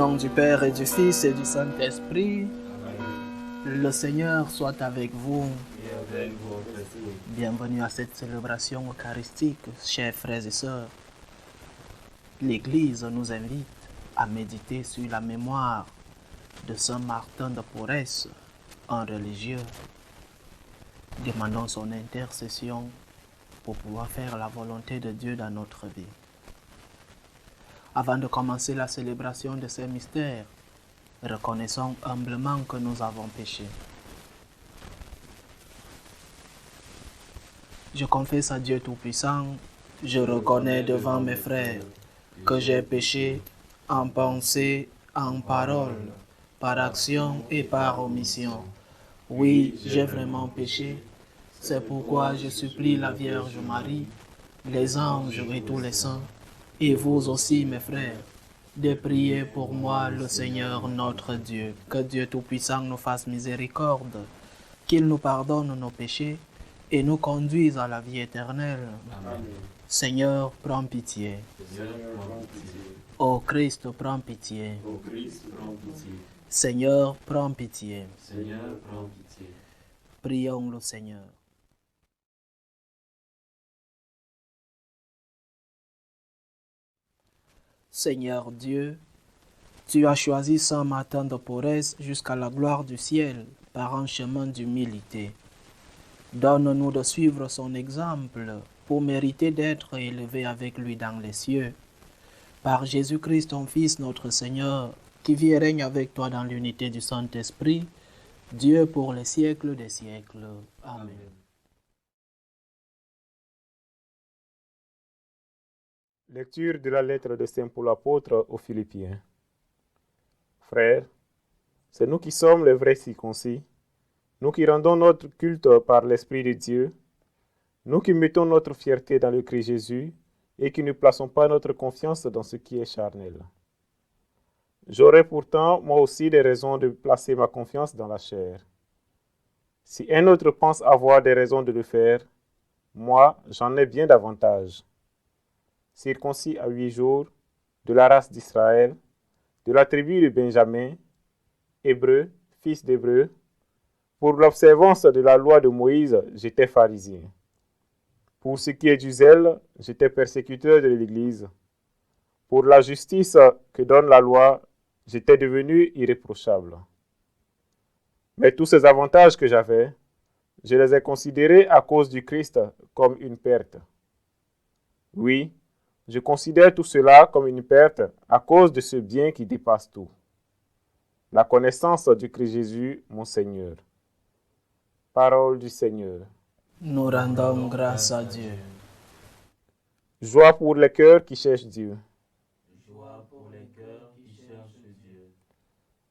nom du Père et du Fils et du Saint-Esprit, le Seigneur soit avec vous. Bienvenue à cette célébration eucharistique, chers frères et sœurs. L'Église nous invite à méditer sur la mémoire de Saint Martin de Porres, un religieux. Demandons son intercession pour pouvoir faire la volonté de Dieu dans notre vie. Avant de commencer la célébration de ces mystères, reconnaissons humblement que nous avons péché. Je confesse à Dieu Tout-Puissant, je reconnais devant mes frères que j'ai péché en pensée, en parole, par action et par omission. Oui, j'ai vraiment péché. C'est pourquoi je supplie la Vierge Marie, les anges et tous les saints, et vous aussi mes frères, de prier pour moi le Seigneur notre Dieu. Que Dieu Tout-Puissant nous fasse miséricorde, qu'il nous pardonne nos péchés et nous conduise à la vie éternelle. Amen. Seigneur, prends pitié. Ô Christ, prends pitié. Seigneur, prends pitié. Prions le Seigneur. Seigneur Dieu, tu as choisi Saint Martin de Porres jusqu'à la gloire du ciel par un chemin d'humilité. Donne-nous de suivre son exemple pour mériter d'être élevés avec lui dans les cieux. Par Jésus-Christ, ton Fils, notre Seigneur, qui vit et règne avec toi dans l'unité du Saint-Esprit, Dieu pour les siècles des siècles. Amen. Lecture de la lettre de Saint Paul apôtre aux Philippiens. Frères, c'est nous qui sommes les vrais circoncis, nous qui rendons notre culte par l'Esprit de Dieu, nous qui mettons notre fierté dans le Christ Jésus et qui ne plaçons pas notre confiance dans ce qui est charnel. J'aurais pourtant, moi aussi, des raisons de placer ma confiance dans la chair. Si un autre pense avoir des raisons de le faire, moi, j'en ai bien davantage. Circoncis à 8 jours, de la race d'Israël, de la tribu de Benjamin, hébreu, fils d'hébreu, pour l'observance de la loi de Moïse, j'étais pharisien. Pour ce qui est du zèle, j'étais persécuteur de l'Église. Pour la justice que donne la loi, j'étais devenu irréprochable. Mais tous ces avantages que j'avais, je les ai considérés à cause du Christ comme une perte. Oui, je considère tout cela comme une perte à cause de ce bien qui dépasse tout. La connaissance du Christ Jésus, mon Seigneur. Parole du Seigneur. Nous rendons grâce à Dieu. Joie pour les cœurs qui cherchent Dieu. Joie pour les cœurs qui cherchent Dieu.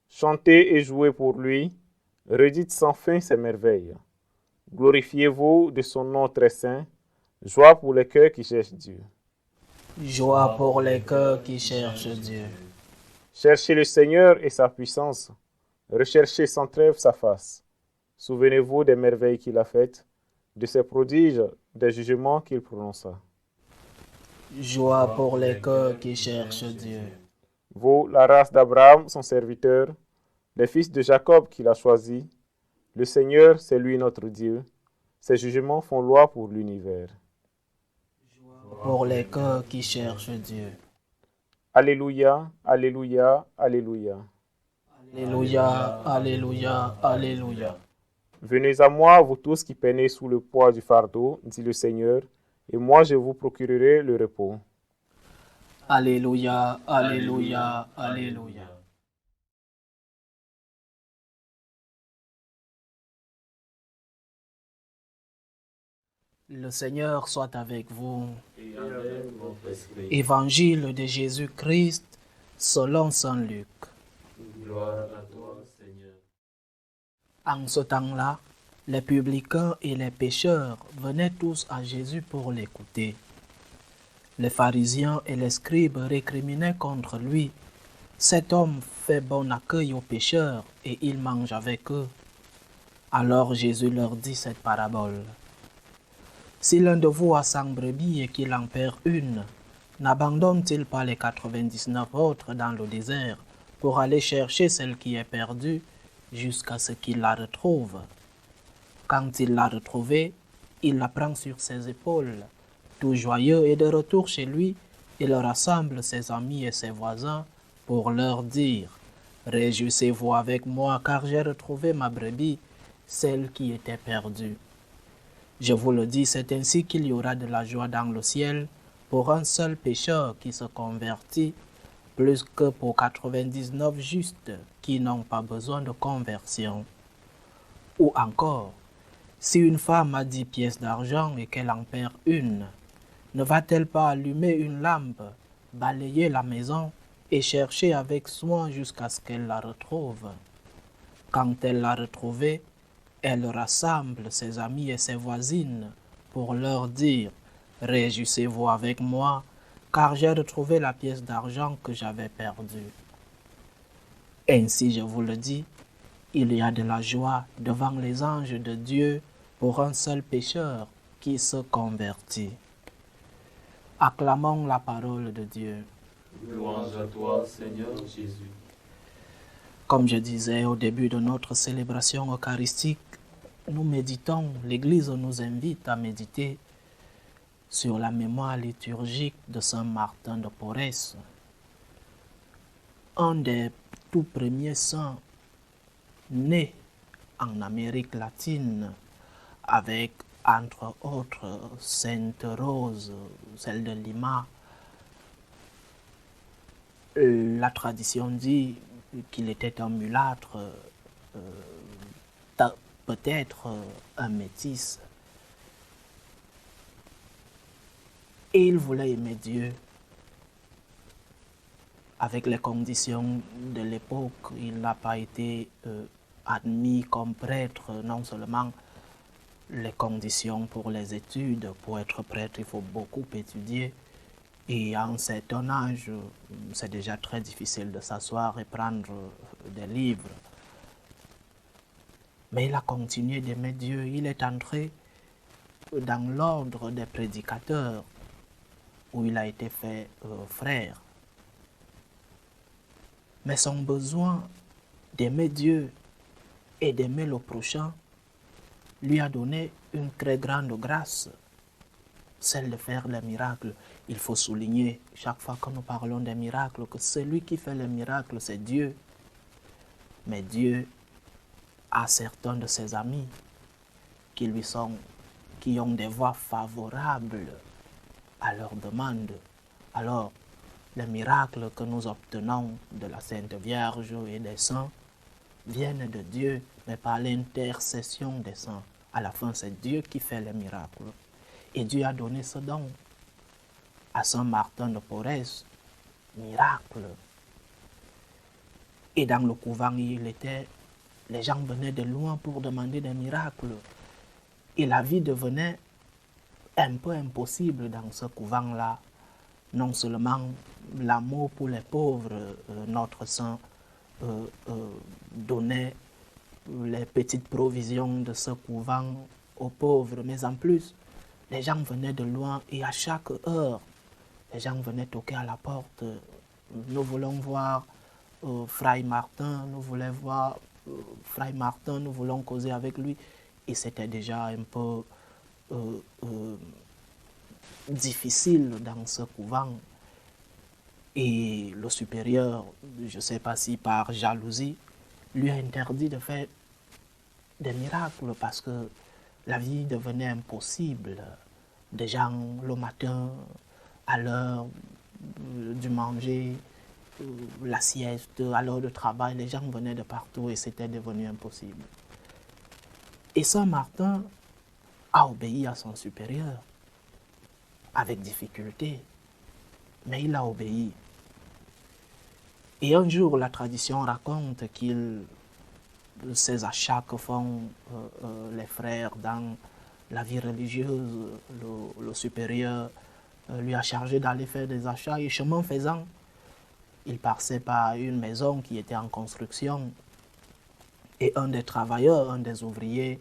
Chantez et jouez pour lui, redites sans fin ses merveilles. Glorifiez-vous de son nom très saint. Joie pour les cœurs qui cherchent Dieu. Joie pour les cœurs qui cherchent Dieu. Cherchez le Seigneur et sa puissance. Recherchez sans trêve sa face. Souvenez-vous des merveilles qu'il a faites, de ses prodiges, des jugements qu'il prononça. Joie pour les cœurs qui cherchent Dieu. Vous, la race d'Abraham, son serviteur, les fils de Jacob qu'il a choisis, le Seigneur, c'est lui notre Dieu. Ses jugements font loi pour l'univers. Pour les cœurs qui cherchent Dieu. Alléluia, alléluia, alléluia. Alléluia, alléluia, alléluia. Venez à moi, vous tous qui peinez sous le poids du fardeau, dit le Seigneur, et moi je vous procurerai le repos. Alléluia, alléluia, alléluia. Le Seigneur soit avec vous. Et avec votre esprit. Évangile de Jésus-Christ selon Saint Luc. Gloire à toi, Seigneur. En ce temps-là, les publicains et les pécheurs venaient tous à Jésus pour l'écouter. Les pharisiens et les scribes récriminaient contre lui. Cet homme fait bon accueil aux pécheurs et il mange avec eux. Alors Jésus leur dit cette parabole. Si l'un de vous a 100 brebis et qu'il en perd une, n'abandonne-t-il pas les 99 autres dans le désert pour aller chercher celle qui est perdue jusqu'à ce qu'il la retrouve. Quand il l'a retrouvée, il la prend sur ses épaules. Tout joyeux et de retour chez lui, il rassemble ses amis et ses voisins pour leur dire « Réjouissez-vous avec moi car j'ai retrouvé ma brebis, celle qui était perdue. » Je vous le dis, c'est ainsi qu'il y aura de la joie dans le ciel pour un seul pécheur qui se convertit, plus que pour 99 justes qui n'ont pas besoin de conversion. Ou encore, si une femme a 10 pièces d'argent et qu'elle en perd une, ne va-t-elle pas allumer une lampe, balayer la maison et chercher avec soin jusqu'à ce qu'elle la retrouve? Quand elle l'a retrouvée, elle rassemble ses amis et ses voisines pour leur dire « Réjouissez-vous avec moi, car j'ai retrouvé la pièce d'argent que j'avais perdue. » Ainsi, je vous le dis, il y a de la joie devant les anges de Dieu pour un seul pécheur qui se convertit. Acclamons la parole de Dieu. Louange à toi, Seigneur Jésus. Comme je disais au début de notre célébration eucharistique, nous méditons, l'Église nous invite à méditer sur la mémoire liturgique de Saint Martin de Porres, un des tout premiers saints nés en Amérique latine, avec entre autres Sainte Rose, celle de Lima. La tradition dit qu'il était un mulâtre, peut-être un métis. Et il voulait aimer Dieu. Avec les conditions de l'époque, il n'a pas été admis comme prêtre. Non seulement les conditions pour les études, pour être prêtre, il faut beaucoup étudier. Et à un certain âge, c'est déjà très difficile de s'asseoir et prendre des livres. Mais il a continué d'aimer Dieu. Il est entré dans l'ordre des prédicateurs, où il a été fait frère. Mais son besoin d'aimer Dieu et d'aimer le prochain lui a donné une très grande grâce, celle de faire les miracles. Il faut souligner chaque fois que nous parlons des miracles que celui qui fait les miracles, c'est Dieu. Mais Dieu a certains de ses amis qui ont des voix favorables à leurs demandes. Alors, les miracles que nous obtenons de la Sainte Vierge et des saints viennent de Dieu, mais par l'intercession des saints. À la fin, c'est Dieu qui fait les miracles. Et Dieu a donné ce don à Saint Martin de Porres, miracle. Et dans le couvent où il était, les gens venaient de loin pour demander des miracles. Et la vie devenait un peu impossible dans ce couvent-là. Non seulement l'amour pour les pauvres, notre saint donnait les petites provisions de ce couvent aux pauvres, mais en plus, les gens venaient de loin et à chaque heure, les gens venaient toquer à la porte. Nous voulons voir Fray Martin, nous voulons voir Fray Martin, nous voulons causer avec lui. Et c'était déjà un peu difficile dans ce couvent. Et le supérieur, je ne sais pas si par jalousie, lui a interdit de faire des miracles parce que la vie devenait impossible. Des gens, le matin, à l'heure du manger, la sieste, à l'heure de travail, les gens venaient de partout et c'était devenu impossible. Et Saint Martin a obéi à son supérieur avec difficulté, mais il a obéi. Et un jour, la tradition raconte ces achats que font les frères dans la vie religieuse, le supérieur lui a chargé d'aller faire des achats et chemin faisant, il passait par une maison qui était en construction et un des travailleurs, un des ouvriers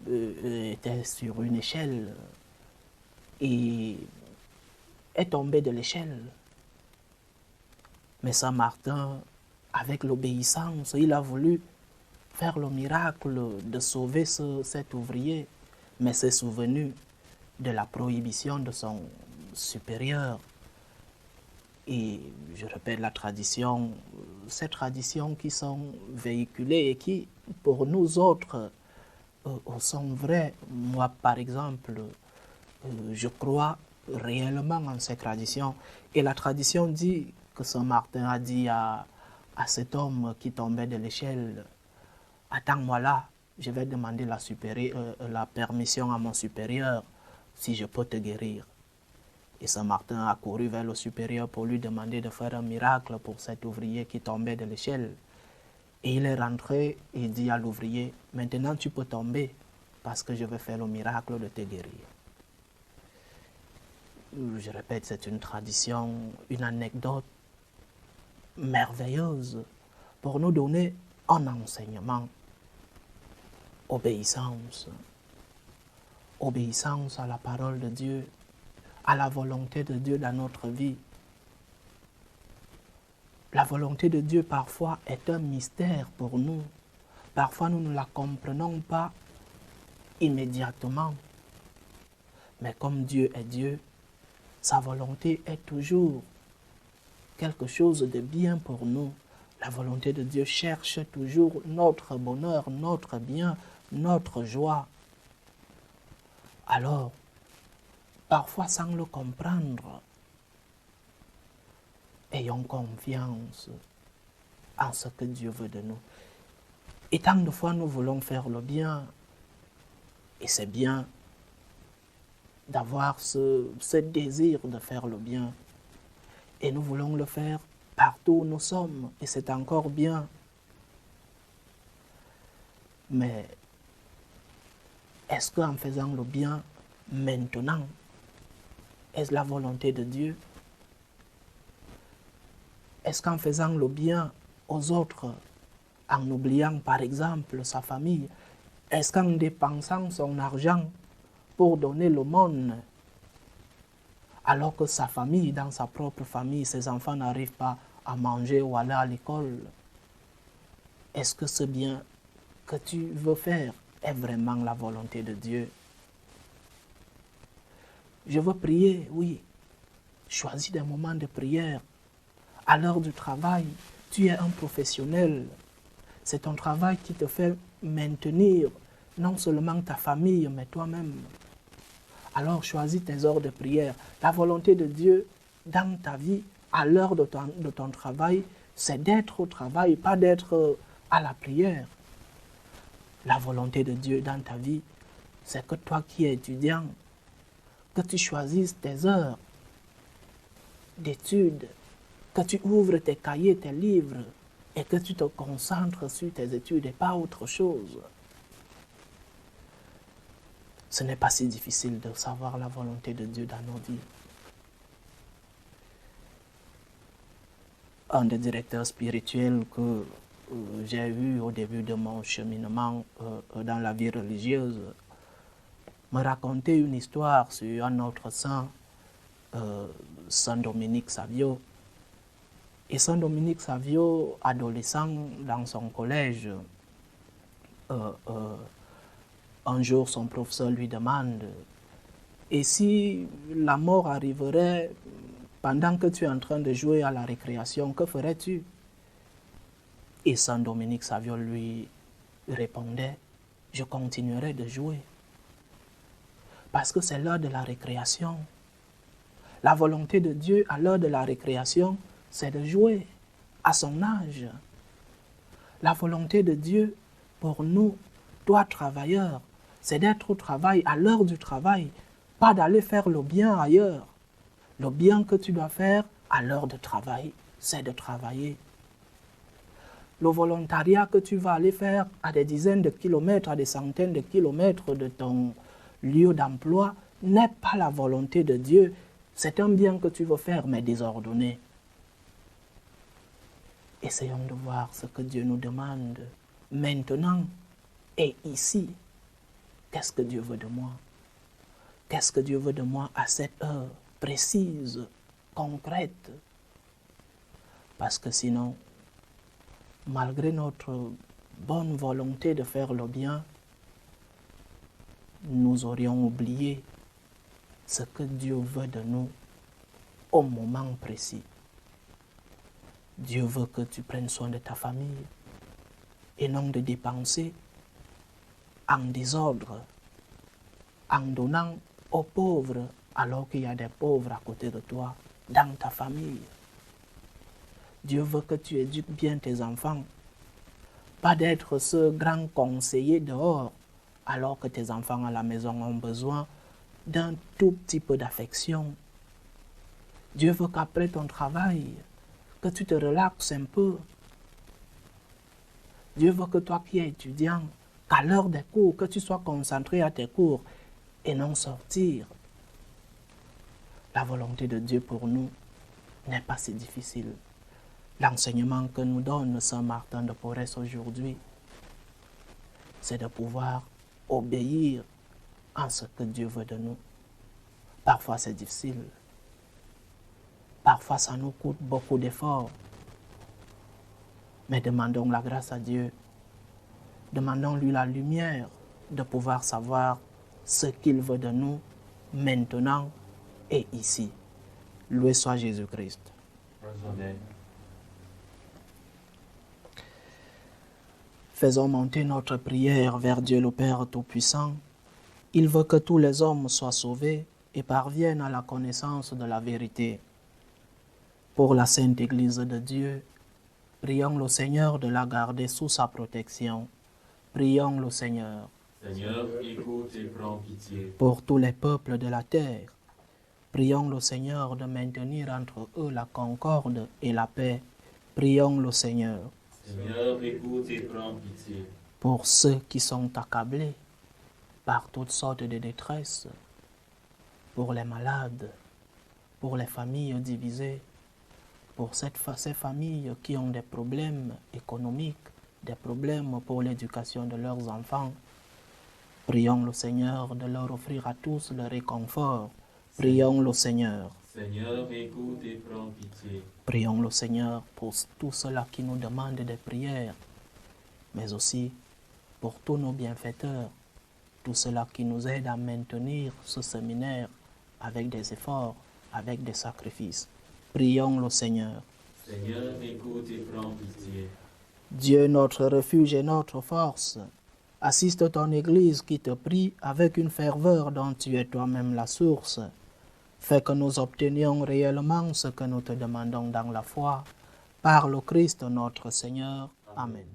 était sur une échelle et est tombé de l'échelle. Mais Saint Martin avec l'obéissance, il a voulu faire le miracle de sauver cet ouvrier, mais s'est souvenu de la prohibition de son supérieur. Et je répète la tradition, ces traditions qui sont véhiculées et qui, pour nous autres, sont vraies. Moi, par exemple, je crois réellement en ces traditions. Et la tradition dit que Saint Martin a dit à cet homme qui tombait de l'échelle, « Attends-moi là, je vais demander la permission à mon supérieur si je peux te guérir. » Et Saint Martin a couru vers le supérieur pour lui demander de faire un miracle pour cet ouvrier qui tombait de l'échelle. Et il est rentré et dit à l'ouvrier, « Maintenant tu peux tomber parce que je vais faire le miracle de te guérir. » Je répète, c'est une tradition, une anecdote merveilleuse pour nous donner un enseignement. Obéissance. Obéissance à la parole de Dieu, à la volonté de Dieu dans notre vie. La volonté de Dieu parfois est un mystère pour nous. Parfois nous ne la comprenons pas immédiatement. Mais comme Dieu est Dieu, sa volonté est toujours quelque chose de bien pour nous. La volonté de Dieu cherche toujours notre bonheur, notre bien, notre joie. Alors, parfois sans le comprendre, ayons confiance en ce que Dieu veut de nous. Et tant de fois nous voulons faire le bien, et c'est bien d'avoir ce désir de faire le bien. Et nous voulons le faire partout où nous sommes, et c'est encore bien. Mais est-ce qu'en faisant le bien maintenant, est-ce la volonté de Dieu? Est-ce qu'en faisant le bien aux autres, en oubliant par exemple sa famille, est-ce qu'en dépensant son argent pour donner l'aumône, alors que sa famille, dans sa propre famille, ses enfants n'arrivent pas à manger ou aller à l'école, est-ce que ce bien que tu veux faire est vraiment la volonté de Dieu? Je veux prier, oui. Choisis des moments de prière. À l'heure du travail, tu es un professionnel. C'est ton travail qui te fait maintenir non seulement ta famille, mais toi-même. Alors choisis tes heures de prière. La volonté de Dieu dans ta vie, à l'heure de ton travail, c'est d'être au travail, pas d'être à la prière. La volonté de Dieu dans ta vie, c'est que toi qui es étudiant, que tu choisisses tes heures d'études, que tu ouvres tes cahiers, tes livres, et que tu te concentres sur tes études et pas autre chose. Ce n'est pas si difficile de savoir la volonté de Dieu dans nos vies. Un des directeurs spirituels que j'ai eu au début de mon cheminement dans la vie religieuse me racontait une histoire sur un autre saint, Saint Dominique Savio. Et Saint Dominique Savio, adolescent dans son collège, un jour son professeur lui demande « Et si la mort arriverait pendant que tu es en train de jouer à la récréation, que ferais-tu » Et Saint Dominique Savio lui répondait « Je continuerai de jouer. » Parce que c'est l'heure de la récréation. La volonté de Dieu à l'heure de la récréation, c'est de jouer à son âge. La volonté de Dieu pour nous, toi travailleur, c'est d'être au travail à l'heure du travail, pas d'aller faire le bien ailleurs. Le bien que tu dois faire à l'heure de travail, c'est de travailler. Le volontariat que tu vas aller faire à des dizaines de kilomètres, à des centaines de kilomètres de ton lieu d'emploi, n'est pas la volonté de Dieu. C'est un bien que tu veux faire, mais désordonné. Essayons de voir ce que Dieu nous demande maintenant et ici. Qu'est-ce que Dieu veut de moi? Qu'est-ce que Dieu veut de moi à cette heure précise, concrète? Parce que sinon, malgré notre bonne volonté de faire le bien, nous aurions oublié ce que Dieu veut de nous au moment précis. Dieu veut que tu prennes soin de ta famille et non de dépenser en désordre, en donnant aux pauvres alors qu'il y a des pauvres à côté de toi, dans ta famille. Dieu veut que tu éduques bien tes enfants, pas d'être ce grand conseiller dehors alors que tes enfants à la maison ont besoin d'un tout petit peu d'affection. Dieu veut qu'après ton travail, que tu te relaxes un peu. Dieu veut que toi qui es étudiant, qu'à l'heure des cours, que tu sois concentré à tes cours et non sortir. La volonté de Dieu pour nous n'est pas si difficile. L'enseignement que nous donne Saint Martin de Porres aujourd'hui, c'est de pouvoir obéir en ce que Dieu veut de nous. Parfois c'est difficile. Parfois ça nous coûte beaucoup d'efforts. Mais demandons la grâce à Dieu. Demandons-lui la lumière de pouvoir savoir ce qu'il veut de nous maintenant et ici. Loué soit Jésus-Christ. Amen. Faisons monter notre prière vers Dieu le Père Tout-Puissant. Il veut que tous les hommes soient sauvés et parviennent à la connaissance de la vérité. Pour la Sainte Église de Dieu, prions le Seigneur de la garder sous sa protection. Prions le Seigneur. Seigneur, écoute et prends pitié. Pour tous les peuples de la terre, prions le Seigneur de maintenir entre eux la concorde et la paix. Prions le Seigneur. Seigneur, écoute et prends pitié. Pour ceux qui sont accablés par toutes sortes de détresses, pour les malades, pour les familles divisées, pour ces familles qui ont des problèmes économiques, des problèmes pour l'éducation de leurs enfants. Prions le Seigneur de leur offrir à tous le réconfort. Prions le Seigneur. Seigneur, écoute et prends pitié. Prions le Seigneur pour tous ceux-là qui nous demandent des prières, mais aussi pour tous nos bienfaiteurs, tous ceux-là qui nous aident à maintenir ce séminaire avec des efforts, avec des sacrifices. Prions le Seigneur. Seigneur, écoute et prends pitié. Dieu, notre refuge et notre force, assiste ton Église qui te prie avec une ferveur dont tu es toi-même la source. Fais que nous obtenions réellement ce que nous te demandons dans la foi, par le Christ notre Seigneur. Amen.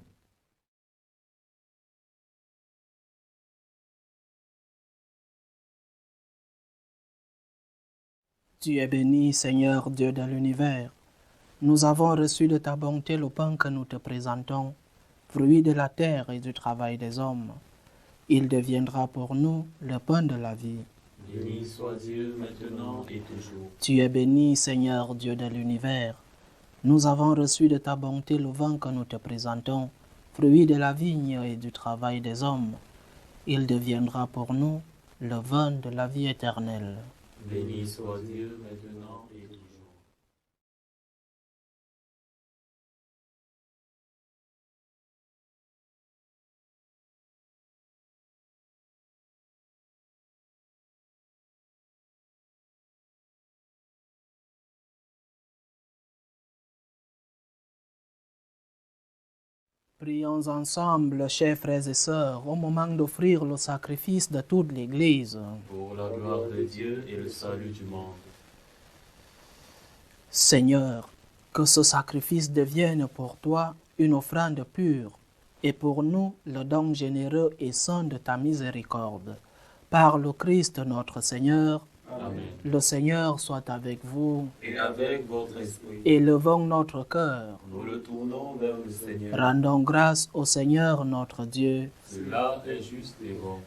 Tu es béni, Seigneur Dieu de l'univers. Nous avons reçu de ta bonté le pain que nous te présentons, fruit de la terre et du travail des hommes. Il deviendra pour nous le pain de la vie. Béni soit Dieu maintenant et toujours. Tu es béni, Seigneur Dieu de l'univers. Nous avons reçu de ta bonté le vin que nous te présentons, fruit de la vigne et du travail des hommes. Il deviendra pour nous le vin de la vie éternelle. Béni soit Dieu maintenant et toujours. Prions ensemble, chers frères et sœurs, au moment d'offrir le sacrifice de toute l'Église. Pour la gloire de Dieu et le salut du monde. Seigneur, que ce sacrifice devienne pour toi une offrande pure et pour nous le don généreux et saint de ta miséricorde. Par le Christ notre Seigneur, Amen. le Seigneur soit avec vous. Et avec votre esprit, Élevons notre cœur. nous le tournons vers le Seigneur. Rendons grâce au Seigneur notre Dieu. Cela est juste et bon.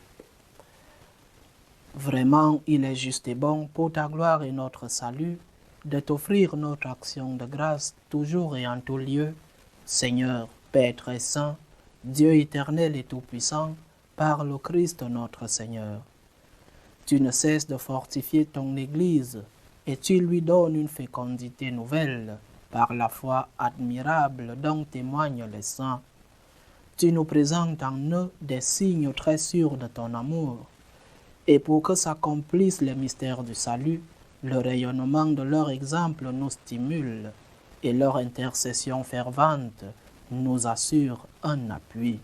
Vraiment, il est juste et bon pour ta gloire et notre salut de t'offrir notre action de grâce toujours et en tout lieu. Seigneur, Père très saint, Dieu éternel et tout-puissant, par le Christ notre Seigneur. Tu ne cesses de fortifier ton Église et tu lui donnes une fécondité nouvelle par la foi admirable dont témoignent les saints. Tu nous présentes en eux des signes très sûrs de ton amour. Et pour que s'accomplissent les mystères du salut, le rayonnement de leur exemple nous stimule et leur intercession fervente nous assure un appui.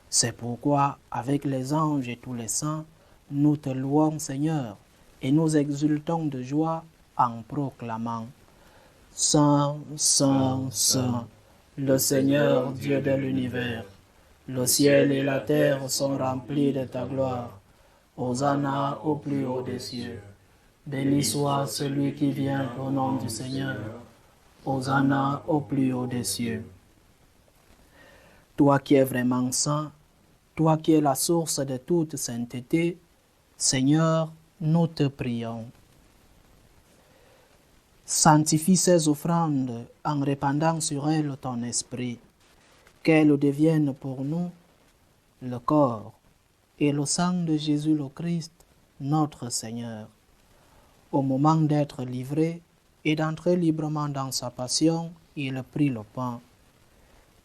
C'est pourquoi, avec les anges et tous les saints, nous te louons, Seigneur, et nous exultons de joie en proclamant « Saint, Saint, Saint, le Seigneur Dieu de l'univers, le ciel et la terre sont remplis de ta gloire. Hosanna au plus haut des cieux. Béni soit celui qui vient au nom du Seigneur. Hosanna au plus haut des cieux. » Toi qui es vraiment saint, toi qui es la source de toute sainteté, Seigneur, nous te prions. Sanctifie ces offrandes en répandant sur elles ton esprit, qu'elles deviennent pour nous le corps et le sang de Jésus le Christ, notre Seigneur. Au moment d'être livré et d'entrer librement dans sa passion, il prit le pain.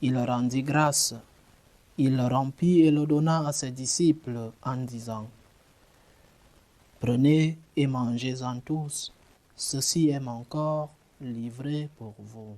Il rendit grâce, il le rompit et le donna à ses disciples en disant « Prenez et mangez-en tous, ceci est mon corps livré pour vous. »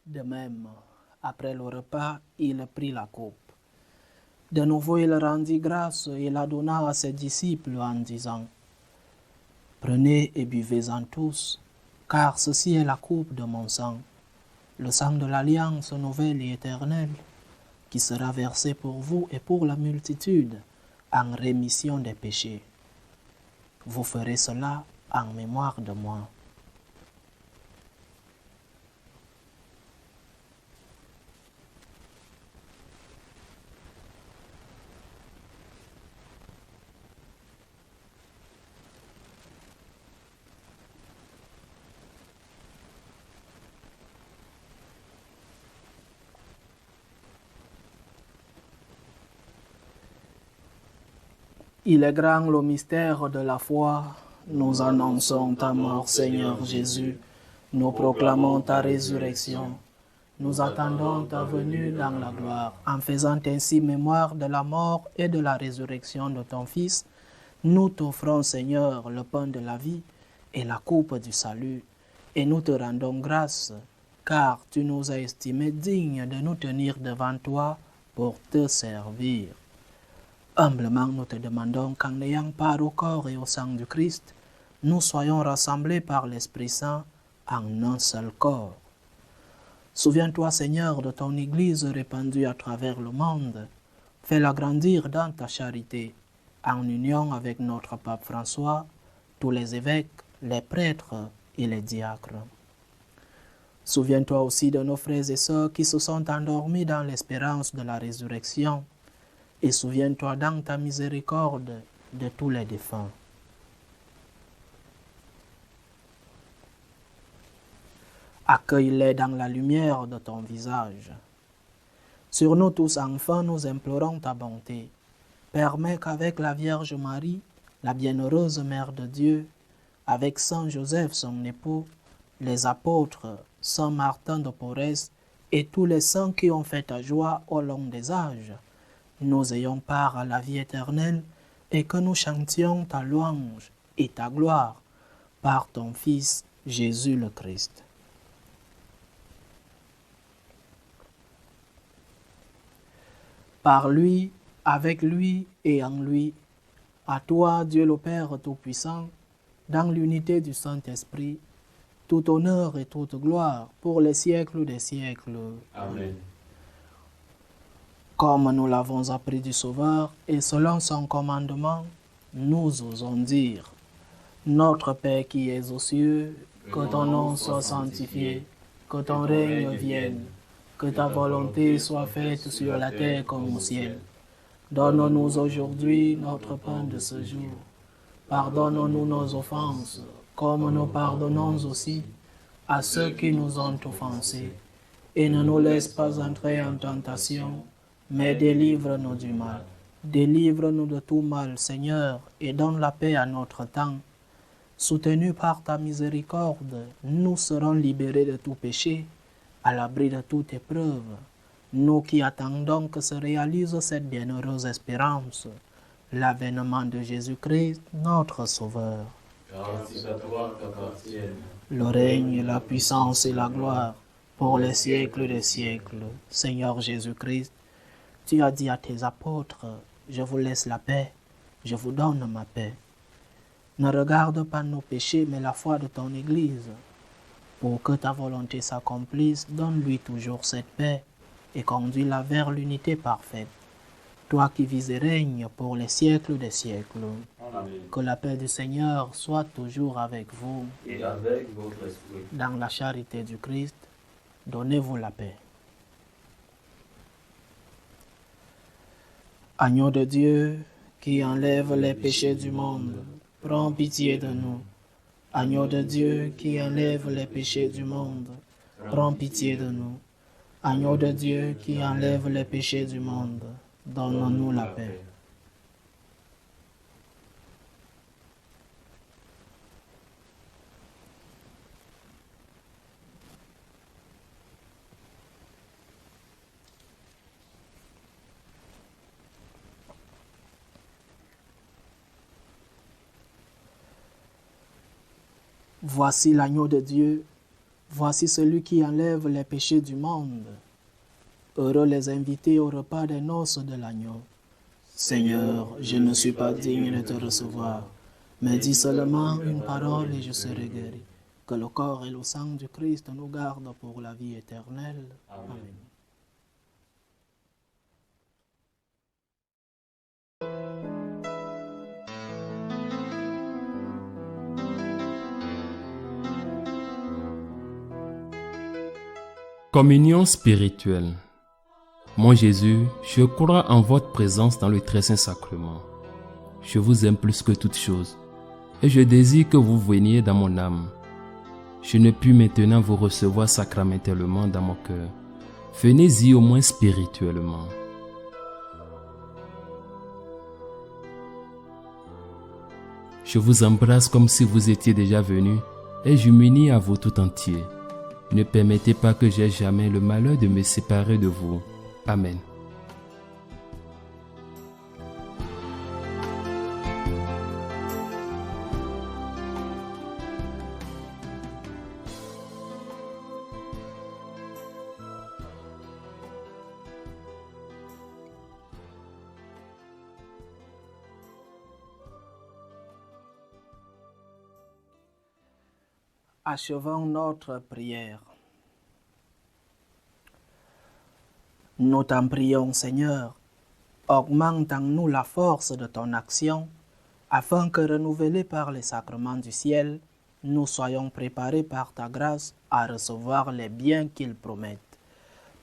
De même, après le repas, il prit la coupe. De nouveau, il rendit grâce et la donna à ses disciples en disant « Prenez et buvez-en tous, car ceci est la coupe de mon sang, le sang de l'alliance nouvelle et éternelle, qui sera versé pour vous et pour la multitude en rémission des péchés. Vous ferez cela en mémoire de moi. » Il est grand le mystère de la foi. Nous annonçons ta mort, Seigneur Jésus. Nous proclamons ta résurrection. Nous attendons ta venue dans la gloire. En faisant ainsi mémoire de la mort et de la résurrection de ton Fils, nous t'offrons, Seigneur, le pain de la vie et la coupe du salut. Et nous te rendons grâce, car tu nous as estimés dignes de nous tenir devant toi pour te servir. Humblement, nous te demandons qu'en ayant part au corps et au sang du Christ, nous soyons rassemblés par l'Esprit Saint en un seul corps. Souviens-toi, Seigneur, de ton Église répandue à travers le monde. Fais-la grandir dans ta charité, en union avec notre pape François, tous les évêques, les prêtres et les diacres. Souviens-toi aussi de nos frères et sœurs qui se sont endormis dans l'espérance de la résurrection, et souviens-toi dans ta miséricorde de tous les défunts. Accueille-les dans la lumière de ton visage. Sur nous tous, enfin, nous implorons ta bonté. Permets qu'avec la Vierge Marie, la bienheureuse Mère de Dieu, avec Saint Joseph, son époux, les apôtres, Saint Martin de Porres et tous les saints qui ont fait ta joie au long des âges, nous ayons part à la vie éternelle et que nous chantions ta louange et ta gloire par ton Fils Jésus le Christ. Par lui, avec lui et en lui, à toi, Dieu le Père Tout-Puissant, dans l'unité du Saint-Esprit, tout honneur et toute gloire pour les siècles des siècles. Amen. Comme nous l'avons appris du Sauveur et selon son commandement, nous osons dire: Notre Père qui es aux cieux, que ton nom soit sanctifié, que ton règne vienne, que ta volonté soit faite sur la terre comme au ciel. Donne-nous aujourd'hui notre pain de ce jour. Pardonne-nous nos offenses, comme nous pardonnons aussi à ceux qui nous ont offensés. Et ne nous laisse pas entrer en tentation, mais délivre-nous du mal. Délivre-nous de tout mal, Seigneur, et donne la paix à notre temps. Soutenus par ta miséricorde, nous serons libérés de tout péché, à l'abri de toute épreuve. Nous qui attendons que se réalise cette bienheureuse espérance, l'avènement de Jésus-Christ, notre Sauveur. Car c'est à toi qu'appartiennent Le règne, la puissance et la gloire pour les siècles des siècles. Seigneur Jésus-Christ, tu as dit à tes apôtres, je vous laisse la paix, je vous donne ma paix. Ne regarde pas nos péchés, mais la foi de ton Église. Pour que ta volonté s'accomplisse, donne-lui toujours cette paix et conduis-la vers l'unité parfaite. Toi qui vis et règnes pour les siècles des siècles. Amen. Que la paix du Seigneur soit toujours avec vous. Et avec votre esprit. Dans la charité du Christ, donnez-vous la paix. Agneau de Dieu, qui enlève les péchés du monde, prends pitié de nous. Agneau de Dieu, qui enlève les péchés du monde, prends pitié de nous. Agneau de Dieu, qui enlève les péchés du monde, donne-nous la paix. Voici l'agneau de Dieu, voici celui qui enlève les péchés du monde. Heureux les invités au repas des noces de l'agneau. Seigneur, je ne suis pas digne de te recevoir, mais dis seulement une parole et je serai guéri. Que le corps et le sang du Christ nous gardent pour la vie éternelle. Amen. Communion spirituelle. Mon Jésus, je crois en votre présence dans le très saint sacrement. Je vous aime plus que toute chose, et je désire que vous veniez dans mon âme. Je ne puis maintenant vous recevoir sacramentellement dans mon cœur. Venez-y au moins spirituellement. Je vous embrasse comme si vous étiez déjà venu, et je m'unis à vous tout entier. Ne permettez pas que j'aie jamais le malheur de me séparer de vous. Amen. Achevons notre prière. Nous t'en prions, Seigneur, augmente en nous la force de ton action, afin que, renouvelés par les sacrements du ciel, nous soyons préparés par ta grâce à recevoir les biens qu'ils promettent.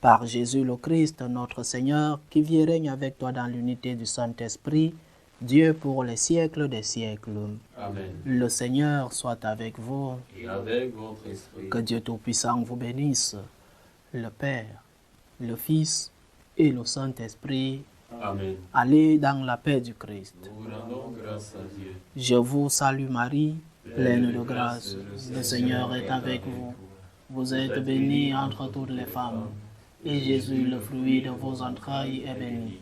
Par Jésus le Christ, notre Seigneur, qui vit et règne avec toi dans l'unité du Saint-Esprit, Dieu pour les siècles des siècles. Amen. Le Seigneur soit avec vous. Et avec votre esprit. Que Dieu Tout-Puissant vous bénisse, le Père, le Fils et le Saint-Esprit. Amen. Allez dans la paix du Christ. Nous vous rendons grâce à Dieu. Je vous salue Marie, pleine de grâce. Le Seigneur est avec vous. Vous êtes bénie entre toutes les femmes, et Jésus, le fruit de vos entrailles, est béni.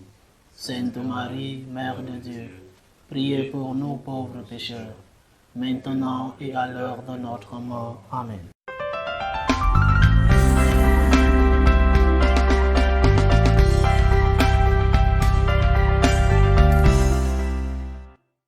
Sainte Marie, Mère de Dieu, priez pour nous pauvres pécheurs, maintenant et à l'heure de notre mort. Amen.